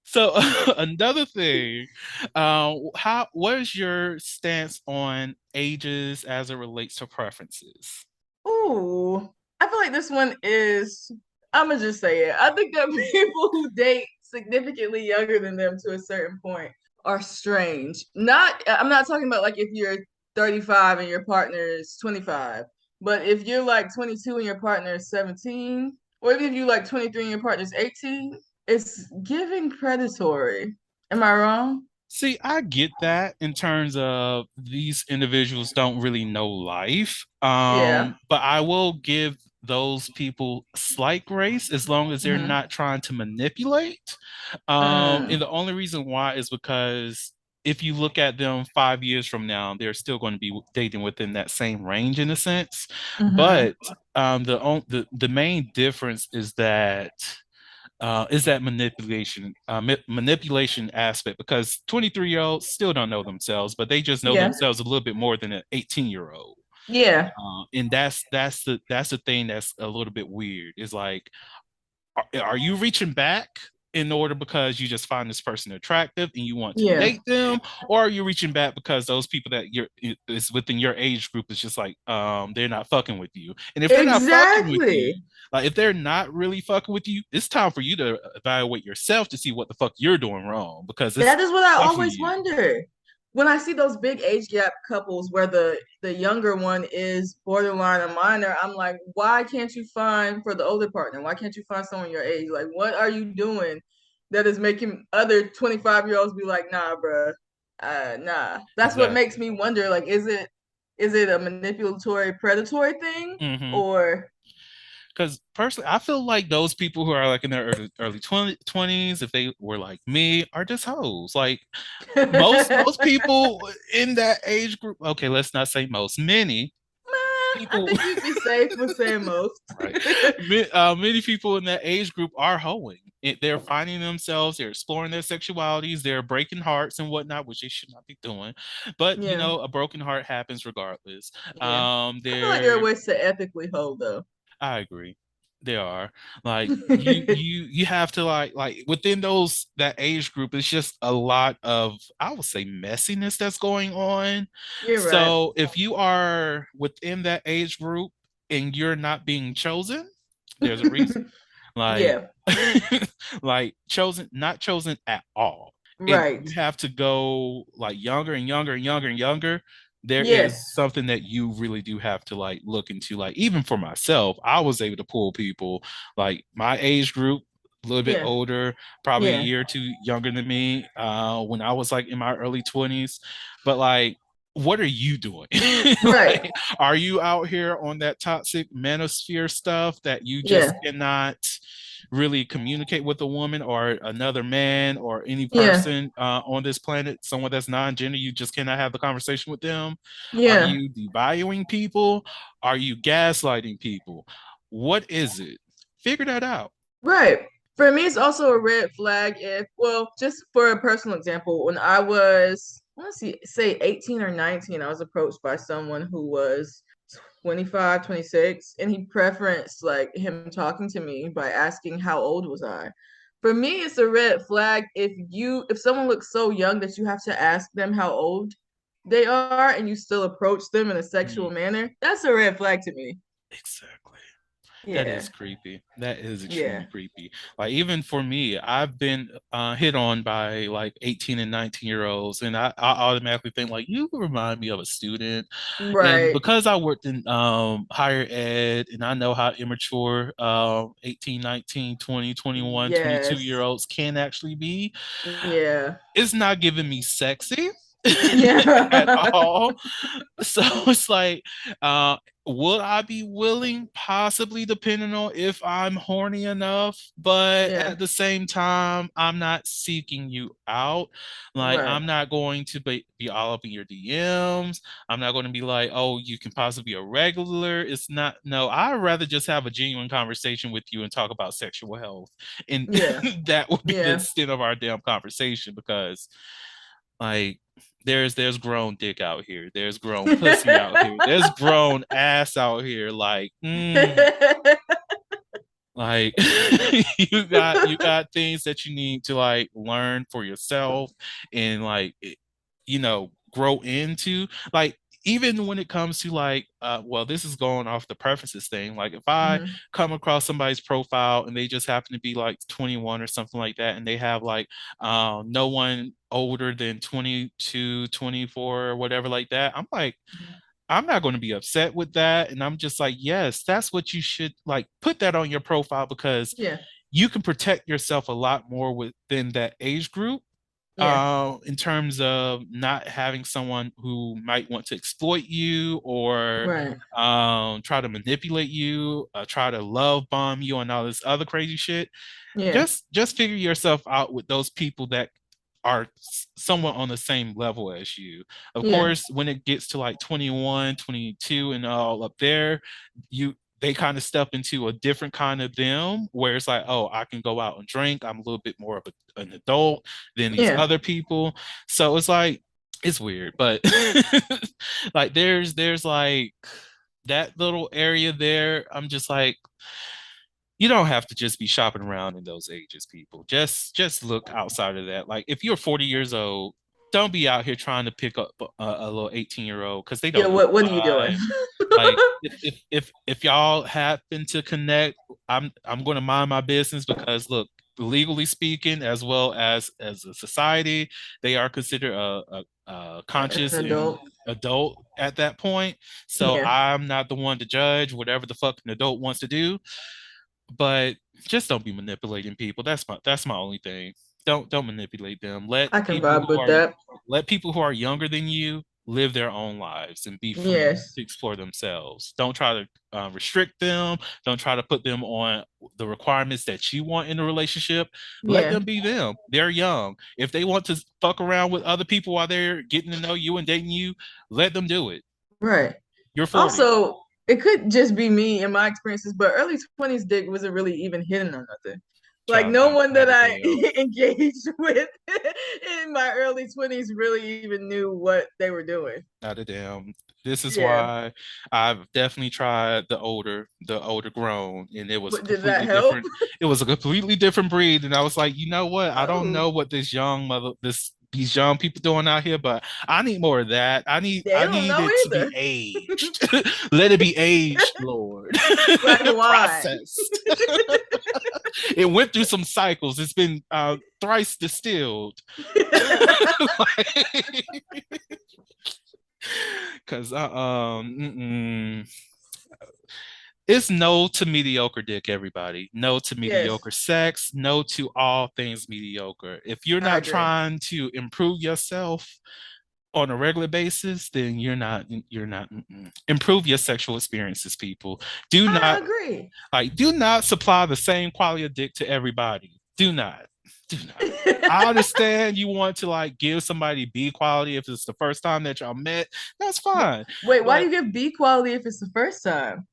So another thing, what is your stance on ages as it relates to preferences? Ooh, I feel like this one is. I'm gonna just say it. I think that people who date significantly younger than them to a certain point are strange. Not, I'm not talking about like if you're 35 and your partner is 25, but if you're like 22 and your partner is 17, or even if you like 23 and your partner is 18, it's giving predatory. Am I wrong? See, I get that in terms of these individuals don't really know life. Yeah. But I will give those people slight grace as long as they're Hmm. not trying to manipulate. And Mm. the only reason why is because if you look at them 5 years from now, they're still going to be dating within that same range in a sense. Hmm. But the main difference is that manipulation aspect because 23-year-olds still don't know themselves, but they just know Yeah. themselves a little bit more than an 18-year-old. Yeah. And that's the thing that's a little bit weird. Is like, are you reaching back in order because you just find this person attractive and you want to Yeah. date them, or are you reaching back because those people that you're is within your age group is just like they're not fucking with you. And if they're not fucking with you, Exactly. like if they're not really fucking with you, it's time for you to evaluate yourself to see what the fuck you're doing wrong because it's That is what I tough for always you. wonder. When I see those big age gap couples where the younger one is borderline a minor, I'm like, why can't you find for the older partner? Why can't you find someone your age? Like, what are you doing that is making other 25-year-olds be like, nah, bruh, nah. That's what makes Exactly. me wonder. Like, is it a manipulatory, predatory thing, Mm-hmm. or Because personally, I feel like those people who are like in their early 20s, if they were like me, are just hoes. Like most people in that age group, okay, let's not say most, many I people, think you'd be safe with saying most. right? Many people in that age group are hoeing. They're finding themselves, they're exploring their sexualities, they're breaking hearts and whatnot, which they should not be doing. But you Yeah, know, a broken heart happens regardless. yeah. I feel like there are They're ways to ethically hold though. I agree. They are like you have to like within those that age group, it's just a lot of I would say messiness that's going on. You're right. So if you are within that age group and you're not being chosen, there's a reason. Like Yeah, like chosen, not chosen at all. And right. you have to go like younger and younger and younger and younger. There Yeah, is something that you really do have to like look into. Like even for myself, I was able to pull people like my age group, a little bit yeah, older, probably a yeah. year or two younger than me, when I was like in my early 20s. But like what are you doing? Right. Like, are you out here on that toxic manosphere stuff that you just Yeah, cannot really communicate with a woman or another man or any yeah, person on this planet, someone that's non-gender, you just cannot have the conversation with them? Are yeah. you devaluing people? Are you gaslighting people? What is it? Figure that out. Right. For me, it's also a red flag if, well, just for a personal example, when I was, let's see, say 18 or 19, I was approached by someone who was 25, 26, and he preferenced like him talking to me by asking how old was I. For me, it's a red flag if someone looks so young that you have to ask them how old they are and you still approach them in a sexual Mm, manner. That's a red flag to me. exactly. That Yeah. is creepy. That is extremely Yeah. creepy. Like even for me, I've been hit on by like 18 and 19-year olds, and I automatically think like you remind me of a student. And Right. because I worked in higher ed and I know how immature 18, 19, 20, 21, 22 year Yes. olds can actually be, Yeah. it's not giving me sexy at Yeah. all. So it's like, uh, would I be willing? Possibly, depending on if I'm horny enough. But Yeah. at the same time, I'm not seeking you out. Like, Right. I'm not going to be all up in your DMs. I'm not going to be like, oh, you can possibly be a regular. It's not, no, I'd rather just have a genuine conversation with you and talk about sexual health. And Yeah. that would be the Yeah. extent of our damn conversation because like there's grown dick out here. There's grown pussy out here. There's grown ass out here. Like you got things that you need to like learn for yourself and like grow into. Like even when it comes to like well, this is going off the preferences thing. Like if I Mhm. come across somebody's profile and they just happen to be like 21 or something like that and they have like no one older than 22, 24 or whatever like that, I'm like I'm not going to be upset with that. And I'm just like, yes, that's what you should like put that on your profile because Yeah. you can protect yourself a lot more within that age group Yeah. in terms of not having someone who might want to exploit you or Right. try to manipulate you, try to love bomb you and all this other crazy shit. Yeah. Just figure yourself out with those people that are somewhat on the same level as you. Of Yeah. course, when it gets to like 21, 22, and all up there, you they kind of step into a different kind of them where it's like, oh, I can go out and drink. I'm a little bit more of an adult than these Yeah. other people. So it's like it's weird, but like there's like that little area there. I'm just like you don't have to just be shopping around in those ages, people. Just look outside of that. Like if you're 40 years old, don't be out here trying to pick up a little 18-year-old because they Yeah, don't know what are you doing? why. Like if y'all happen to connect, I'm going to mind my business because look, legally speaking, as well as a society, they are considered a conscious An and adult. adult at that point. So Yeah, I'm not the one to judge whatever the fuck an adult wants to do, but just don't be manipulating people. That's my only thing. Don't manipulate them. I can vibe with that. Let people who are younger than you live their own lives and be free Yes. to explore themselves. Don't try to restrict them. Don't try to put them on the requirements that you want in a relationship. Let Yeah. them be them. They're young. If they want to fuck around with other people while they're getting to know you and dating you, let them do it. Right. You're 40. Also, it could just be me and my experiences, but early 20s dick wasn't really even hidden or nothing. Like Child, no one that not a I damn. engaged with in my early 20s really even knew what they were doing. Not a damn. This is Yeah. why I've definitely tried the older grown, and it was a But did that completely help? different. It was a completely different breed, and I was like, you know what? I don't Oh, know what these young people doing out here, but I need more of that. they I don't need know it to be either. aged. Let it be aged, Lord. Like wine. Processed. It went through some cycles. It's been thrice distilled. Cause it's no to mediocre dick, everybody. No to Yes, mediocre sex. No to all things mediocre. If you're I not agree. trying to improve yourself on a regular basis, then you're not improve your sexual experiences, people. Do I not agree. do not supply the same quality of dick to everybody. Do not. Do not. I understand you want to like give somebody B quality if it's the first time that y'all met. That's fine. Wait, why do But you give B quality if it's the first time?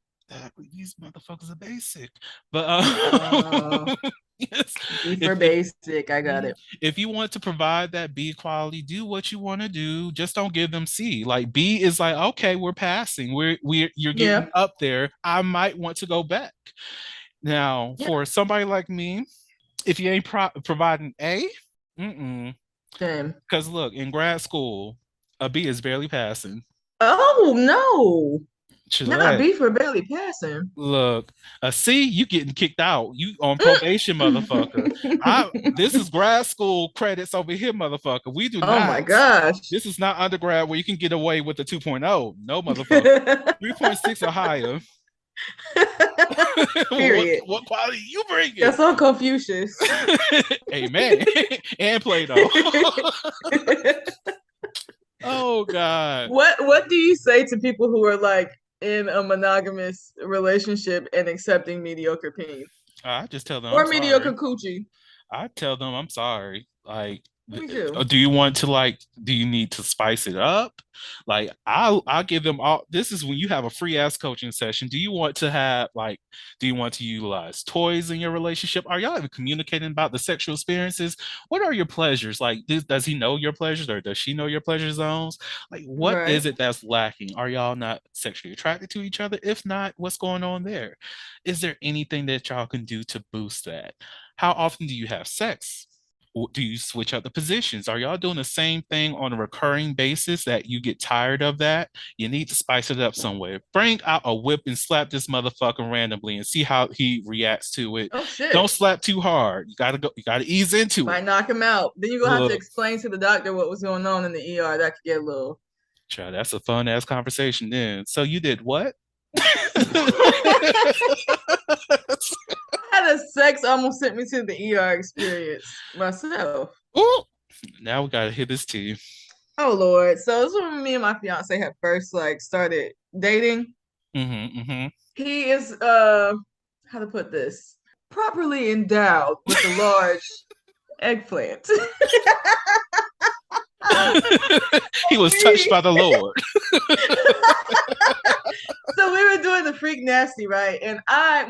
these motherfuckers are basic. But Uh, yes, B if for basic. I got mhm. it. If you want to provide that B quality, do what you want to do. Just don't give them C. Like B is like, okay, we're passing. We're you're getting Yeah. up there. I might want to go back. Now, Yeah. for somebody like me, if you ain't providing A, mm-mm. Same. Because look, in grad school, a B is barely passing. Oh no. Not Chill. B for barely passing. Look, a C, you getting kicked out. You on probation, motherfucker. I This is grad school credits over here, motherfucker. We do Oh not. my gosh. This is not undergrad where you can get away with the 2.0. No, motherfucker. 3.6 or higher. Period. What quality you bringing? That's so Confucius. Amen. And Play-Doh. Oh God. What do you say to people who are like in a monogamous relationship and accepting mediocre pain I just tell them I'm or mediocre sorry. coochie? I tell them I'm sorry. Like, Me too. do you want to like? Do you need to spice it up? Like, I'll give them all. This is when you have a free ass coaching session. Do you want to have like? Do you want to utilize toys in your relationship? Are y'all even communicating about the sexual experiences? What are your pleasures? Like, does he know your pleasures or does she know your pleasure zones? Like, what Right. is it that's lacking? Are y'all not sexually attracted to each other? If not, what's going on there? Is there anything that y'all can do to boost that? How often do you have sex? Do you switch up the positions? Are y'all doing the same thing on a recurring basis that you get tired of that? You need to spice it up somewhere. Bring out a whip and slap this motherfucker randomly and see how he reacts to it. Oh Don't shit. slap too hard. You gotta ease into it. Might knock him out. Then you're gonna have to Look, explain to the doctor what was going on in the ER. That could get a little child, that's a fun ass conversation then. So you did what? had a sex almost sent me to the ER experience myself. Ooh, now we gotta hit this tea. Oh Lord. So this is when me and my fiance had first like started dating. Mm-hmm, mm-hmm. He is how to put this? Properly endowed with a large eggplant. He was touched by the Lord. So we were doing the freak nasty, right? And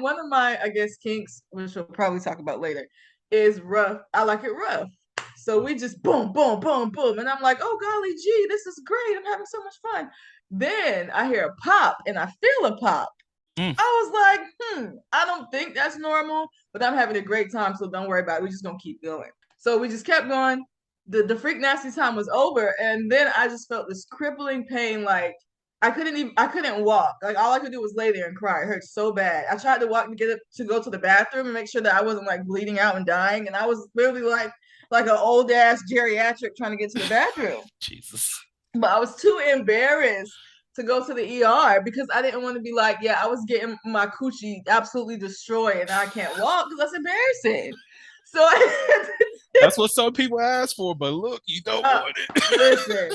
one of my, I guess, kinks, which we'll probably talk about later, is rough. I like it rough. So we just boom, boom, boom, boom. And I'm like, oh, golly gee, this is great. I'm having so much fun. Then I hear a pop and I feel a pop. Mm. I was like, I don't think that's normal, but I'm having a great time, so don't worry about it. We're just gonna keep going. So we just kept going. The freak nasty time was over, and then I just felt this crippling pain, like I couldn't walk. Like all I could do was lay there and cry. It hurt so bad. I tried to walk to get up to go to the bathroom and make sure that I wasn't like bleeding out and dying. And I was literally like an old ass geriatric trying to get to the bathroom. Jesus. But I was too embarrassed to go to the ER because I didn't want to be like, yeah, I was getting my coochie absolutely destroyed and I can't walk because that's embarrassing. So That's what some people ask for, but look, you don't want it. listen.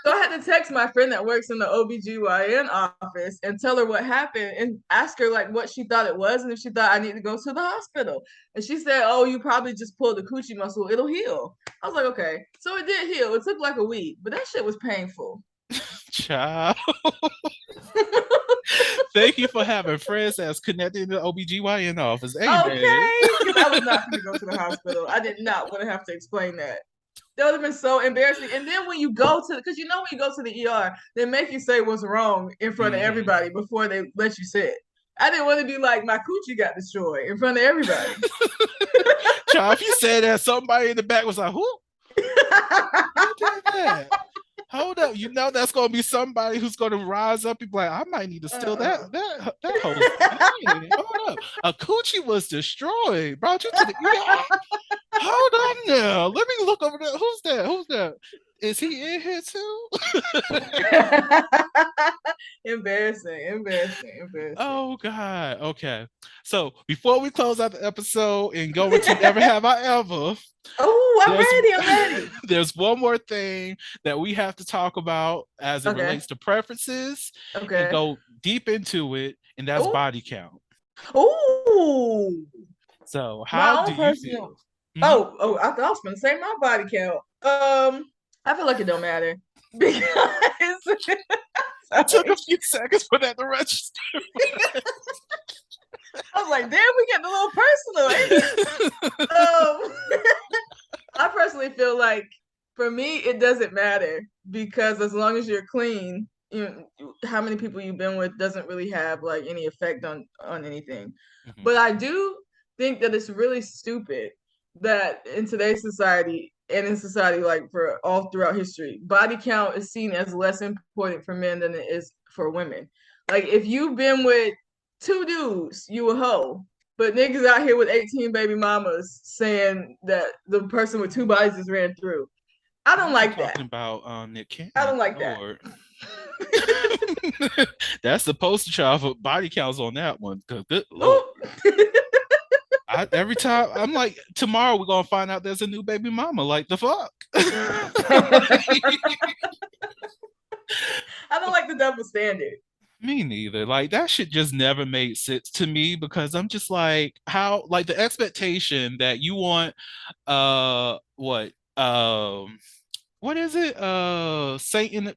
So I had to text my friend that works in the OBGYN office and tell her what happened and ask her like what she thought it was and if she thought I need to go to the hospital. And she said, oh, you probably just pulled the coochie muscle. It'll heal. I was like, okay. So it did heal. It took like a week, but that shit was painful. Child. Thank you for having friends that's connected to the OBGYN office. Amen. Okay, because I was not going to go to the hospital. I did not want to have to explain that. That would have been so embarrassing. And then when you go to, because you know when you go to the ER, they make you say what's wrong in front of everybody before they let you sit. I didn't want to be like my coochie got destroyed in front of everybody. Child, if you said that, somebody in the back was like, who? Who did that? Hold up, you know that's gonna be somebody who's gonna rise up and be like, I might need to steal that whole thing. Hold up. A coochie was destroyed. Brought you to the ER. Hold on now. Let me look over there. Who's that? Who's that? Is he in here too? Embarrassing. Oh God. Okay. So before we close out the episode and go into Never Have I Ever. Oh, I'm ready. There's one more thing that we have to talk about as it relates to preferences and go deep into it, and that's body count. Oh. So how do you feel? Oh, I thought I was gonna say my body count. I feel like it don't matter because it took a few seconds for that to register. I was like, damn, we getting a little personal. I personally feel like for me, it doesn't matter because as long as you're clean, how many people you've been with doesn't really have like any effect on anything. Mm-hmm. But I do think that it's really stupid that in today's society and in society like for all throughout history, body count is seen as less important for men than it is for women. Like if you've been with 2 dudes, you a hoe. But niggas out here with 18 baby mamas saying that the person with 2 bodies is ran through. I don't like that. Talking about Nick Cannon. I don't like that. That's the poster child for body counts on that one. Good Lord. Every time I'm like, tomorrow we're gonna find out there's a new baby mama. Like the fuck. I don't like the double standard. Me neither. Like that shit just never made sense to me because I'm just like, how like the expectation that you want what is it? Satan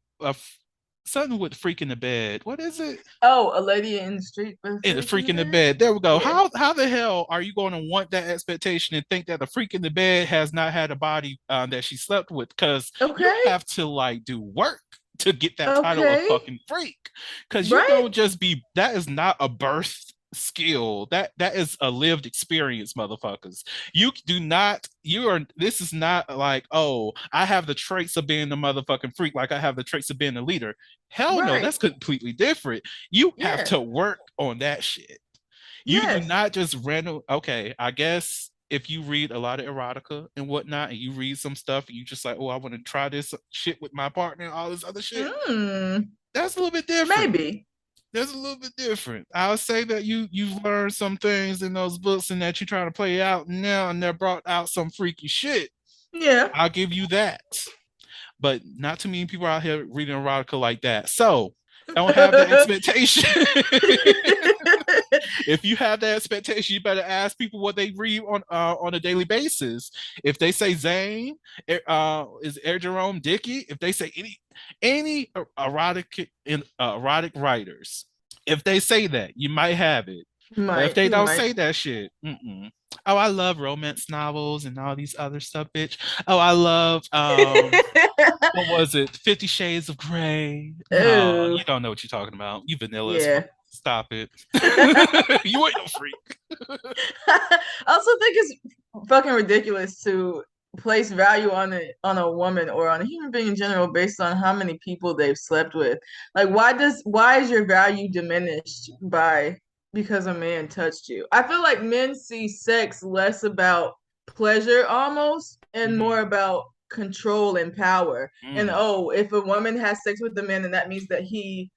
something with freak in the bed. What is it? Oh, a lady in the street with a freak in the bed. There we go. Yeah. How the hell are you going to want that expectation and think that the freak in the bed has not had a body that she slept with? Because you have to like do work to get that title of fucking freak. Because you don't just be, that is not a birth skill. That is a lived experience, motherfuckers. This is not like, oh, I have the traits of being the motherfucking freak like I have the traits of being a leader. Hell no, that's completely different. You have to work on that shit. You do not just random, okay, I guess if you read a lot of erotica and whatnot, and you read some stuff, and you just like, oh, I want to try this shit with my partner and all this other shit. That's a little bit different. Maybe. That's a little bit different. I'll say that you've learned some things in those books and that you're trying to play out now, and they brought out some freaky shit. Yeah. I'll give you that. But not too many people out here reading erotica like that. So don't have the expectation. If you have that expectation, you better ask people what they read on a daily basis. If they say Zane, is Air Jerome Dickey? If they say any erotic writers, if they say that, you might have it. But if they don't say that shit, oh, I love romance novels and all these other stuff, bitch. Oh, I love what was it? 50 Shades of Grey. No, you don't know what you're talking about. You vanilla. Yeah. Stop it. You ain't no freak. I also think it's fucking ridiculous to place value on a woman or on a human being in general based on how many people they've slept with. Like why is your value diminished by because a man touched you? I feel like men see sex less about pleasure almost and Mhm. more about control and power. And Mm, oh, if a woman has sex with a man, then that means that he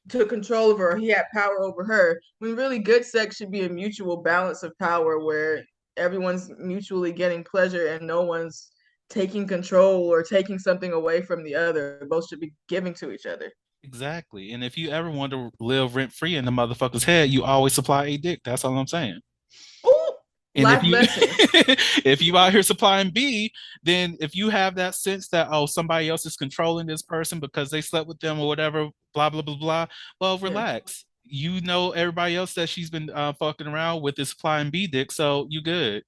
took control of her, he had power over her. When really good sex should be a mutual balance of power where everyone's mutually getting pleasure and no one's taking control or taking something away from the other. Both should be giving to each other. exactly. And if you ever want to live rent free in the motherfucker's head, you always supply a dick. That's all I'm saying. Ooh, And if life you lesson. if you out here supplying B, then if you have that sense that oh somebody else is controlling this person because they slept with them or whatever, blah blah blah blah. Well, Yeah. relax. You know everybody else that she's been fucking around with is supplying B dick, so you good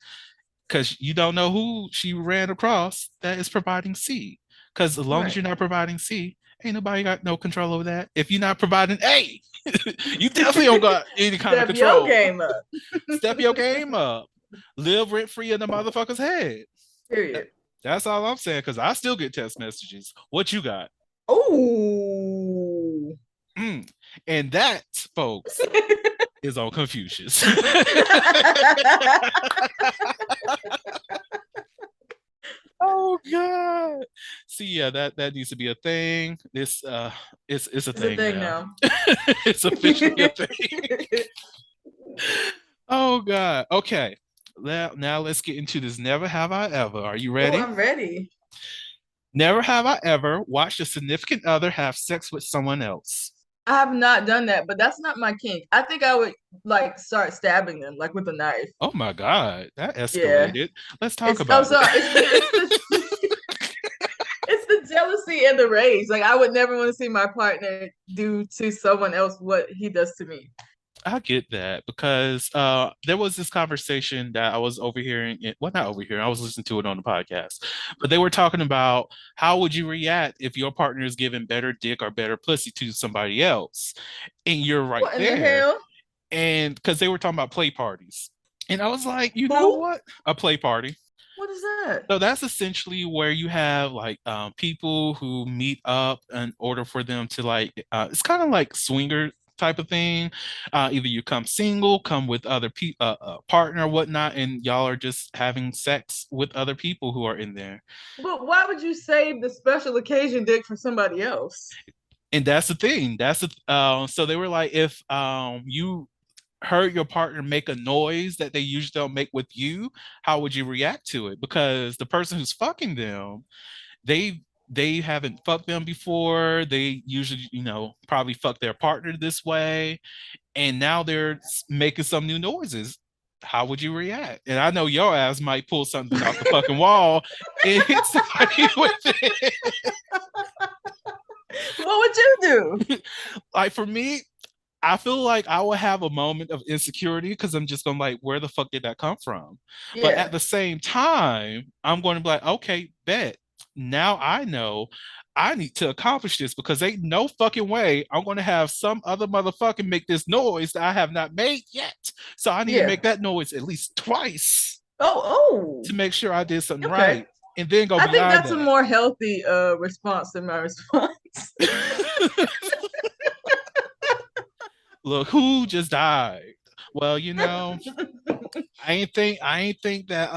because you don't know who she ran across that is providing C. Because as long as Right. you're not providing C, ain't nobody got no control over that. If you're not providing A, you definitely don't got any kind of Step your control. game up. Step your game up. Live rent free in the motherfucker's head. That- Period. That's all I'm saying. Because I still get text messages. What you got? Ooh. Mm. And that, folks, is on Confucius. Oh God. See, yeah, that needs to be a thing. This it's a It's a thing thing now. now. It's officially a thing. Oh God. Okay. Now let's get into this. Never have I ever. Are you Oh, ready? I'm ready. Never have I ever watched a significant other have sex with someone else. I have not done that, but that's not my kink. I think I would like start stabbing them like with a knife. Oh my God, that Yeah. escalated. Let's talk It's oh about sorry. it. It's the jealousy and the rage. Like I would never want to see my partner do to someone else what he does to me. I get that because there was this conversation that I was overhearing. Well, not overhearing. I was listening to it on the podcast, but they were talking about how would you react if your partner is giving better dick or better pussy to somebody else, and you're right What in the there. hell? And because they were talking about play parties, and I was like, you know Who? what? A play party. What is that? So that's essentially where you have like people who meet up in order for them to like it's kind of like swinger type of thing. Either you come single, come with other people, partner, or whatnot, and y'all are just having sex with other people who are in there. But why would you save the special occasion dick for somebody else? And that's the thing. That's the so they were like, if you heard your partner make a noise that they usually don't make with you, how would you react to it? Because the person who's fucking them, they they haven't fucked them before. They usually, probably fuck their partner this way, and now they're making some new noises. How would you react? And I know your ass might pull something off the fucking wall and hit somebody with it. What would you do? Like for me, I feel like I will have a moment of insecurity because I'm just gonna like, where the fuck did that come from? But at Yeah. the same time, I'm going to be like, okay, bet. Now I know I need to accomplish this because ain't no fucking way I'm going to have some other motherfucker make this noise that I have not made yet. So I need to Yeah. make that noise at least twice Oh, to make sure I did something oh. Okay. right and then go I think beyond that's a that. more healthy response than my response. Look, who just died? Well, I ain't think that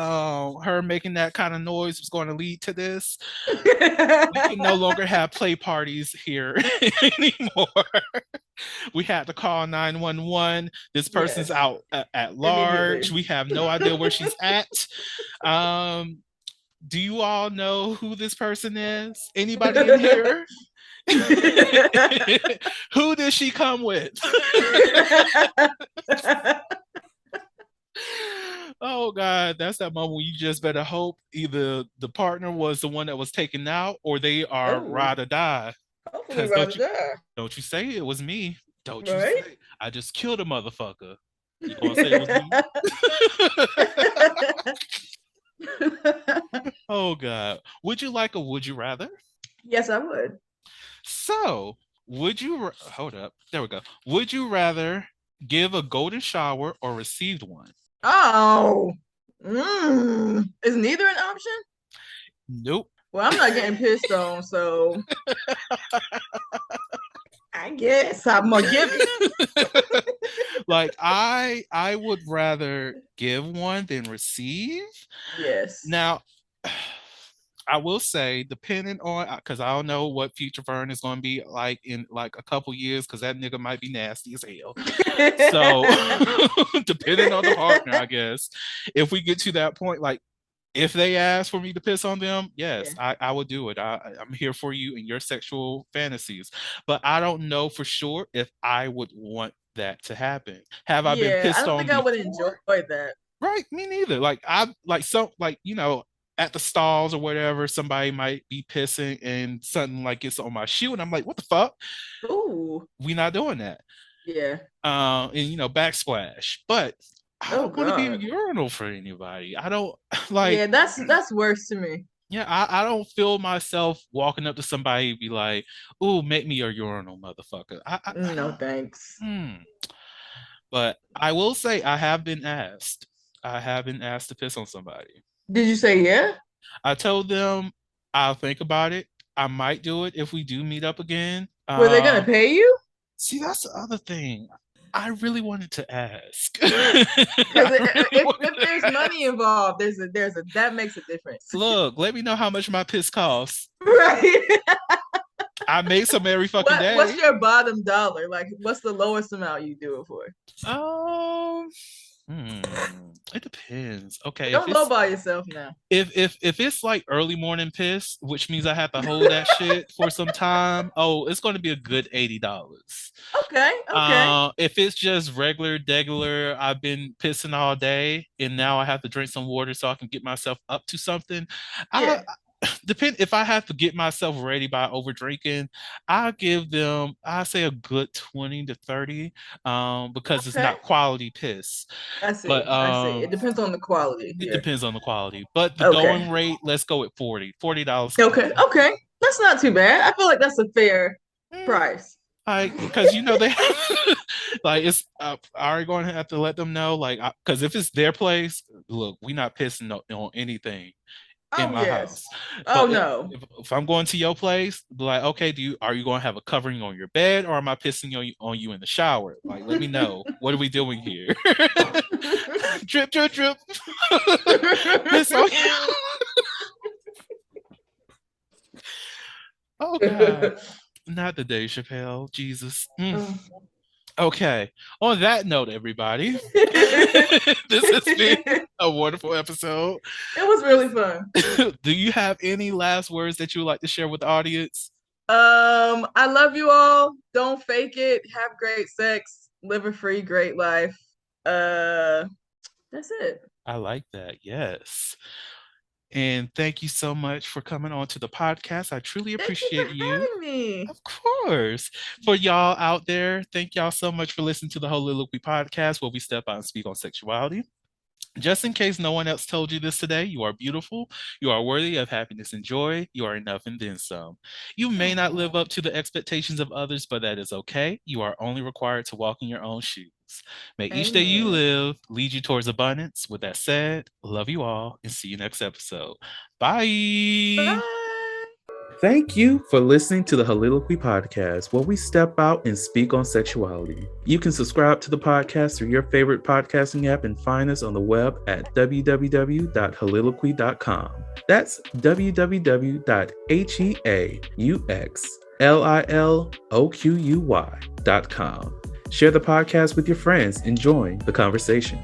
her making that kind of noise was going to lead to this. We can no longer have play parties here anymore. We had to call 911. This person's Yes, out at large. immediately. We have no idea where she's at. Um, do you all know who this person is? Anybody in here? Who did she come with? Oh God, that's that moment when you just better hope either the partner was the one that was taken out or they are Oh, ride or die. hopefully Cause rather die. don't you say it was me. Don't you Right? say I just killed a motherfucker. You gonna say it was me? Oh God. Would you like a would you rather? Yes, I would. So Hold up? There we go. Would you rather give a golden shower or received one? Oh, is neither an option? Nope. Well, I'm not getting pissed on, so I guess I'm gonna give it. Like I would rather give one than receive. Yes. Now, I will say, depending on, because I don't know what future Vern is going to be like in like a couple years, because that nigga might be nasty as hell. So, depending on the partner, I guess, if we get to that point, like if they ask for me to piss on them, yes, Yeah. I would do it. I'm here for you in your sexual fantasies, but I don't know for sure if I would want that to happen. Have I been Yeah, I pissed don't on think I would enjoy before? that. Right, me neither. Like I like some like at the stalls or whatever, somebody might be pissing and something like gets on my shoe, and I'm like, what the fuck? Ooh. We not doing that. Yeah. And backsplash. But I Oh don't want to be a God. urinal for anybody. I don't like Yeah, that's worse to me. yeah, I don't feel myself walking up to somebody and be like, "Ooh, make me a urinal, motherfucker." No thanks. Hmm. But I will say I have been asked. I have been asked to piss on somebody. Did you say yeah? I told them I'll think about it. I might do it if we do meet up again. Were they gonna pay you? See, that's the other thing. I really wanted to ask. Because I really if there's money involved, there's a that makes a difference. Look, let me know how much my piss costs. Right. I make some every fucking day. What's your bottom dollar? Like, what's the lowest amount you do it for? Um, it depends. Okay, Don't lowball yourself now. if it's like early morning piss, which means I have to hold that shit for some time, oh, it's going to be a good $80. Okay, okay. If it's just regular, I've been pissing all day, and now I have to drink some water so I can get myself up to something. Yeah. Depend if I have to get myself ready by over drinking, I say a good 20 to 30, because it's Okay. not quality piss. I see. But I see. It depends on the quality it here. depends on the quality. But the Okay. going rate, let's go with $40. Okay. Okay. That's not too bad. I feel like that's a fair Mm, price. like because they like it's are you going to have to let them know like because if it's their place, look, we not pissing on anything in Oh my yes. house. Oh But no. if I'm going to your place, be like, okay, are you going to have a covering on your bed, or am I pissing on you in the shower? Like, let me know. What are we doing here? Drip, drip, drip. Piss on you. Oh God, not the Dave Chappelle. Jesus. Okay. On that note, everybody, this has been a wonderful episode. It was really fun. Do you have any last words that you would like to share with the audience? I love you all. Don't fake it. Have great sex. Live a free, great life. That's it. I like that. Yes. And thank you so much for coming on to the podcast. I truly Thank you for appreciate you. having me. Of course. For y'all out there, thank y'all so much for listening to the Holy podcast, where we step out and speak on sexuality. Just in case no one else told you this today, you are beautiful. You are worthy of happiness and joy. You are enough and then some. You may not live up to the expectations of others, but that is okay. You are only required to walk in your own shoes. May each day you Amen. live lead you towards abundance. With that said, love you all and see you next episode. Bye. Bye. Thank you for listening to the Holiloquy podcast, where we step out and speak on sexuality. You can subscribe to the podcast through your favorite podcasting app and find us on the web at www.holiloquy.com. That's www.heauxliloquy.com. Share the podcast with your friends and join the conversation.